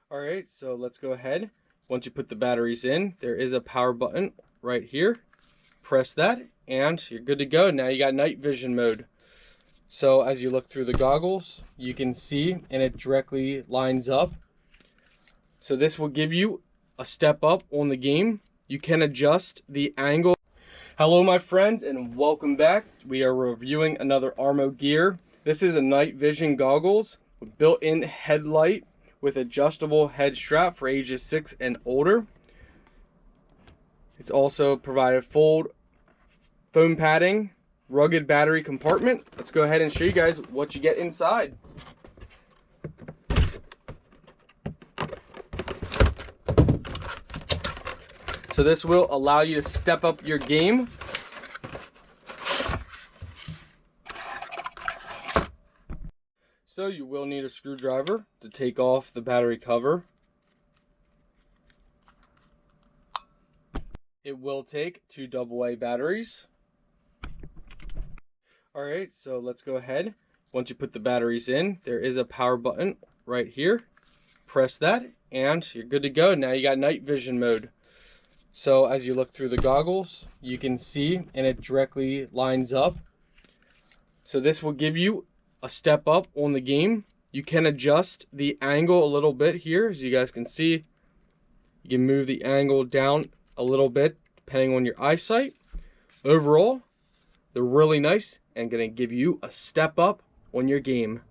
All right, so let's go ahead. Once you put the batteries in, there is a power button right here. Press that and you're good to go. Now you got night vision mode. So as you look through the goggles, you can see and it directly lines up. So this will give you a step up on the game. You can adjust the angle. Hello my friends and welcome back. We are reviewing another ArmoGear. This is a night vision goggles with built-in headlight with adjustable head strap for ages 6 and older. It's also provided full foam padding, rugged battery compartment. Let's go ahead and show you guys what you get inside. So this will allow you to step up your game. So you will need a screwdriver to take off the battery cover. It will take 2 AA batteries. Alright, so let's go ahead. Once you put the batteries in, there is a power button right here. Press that and you're good to go. Now you got night vision mode. So as you look through the goggles, you can see and it directly lines up. So this will give you a step up on the game. You can adjust the angle a little bit here, as you guys can see. You can move the angle down a little bit depending on your eyesight. Overall, they're really nice and gonna give you a step up on your game.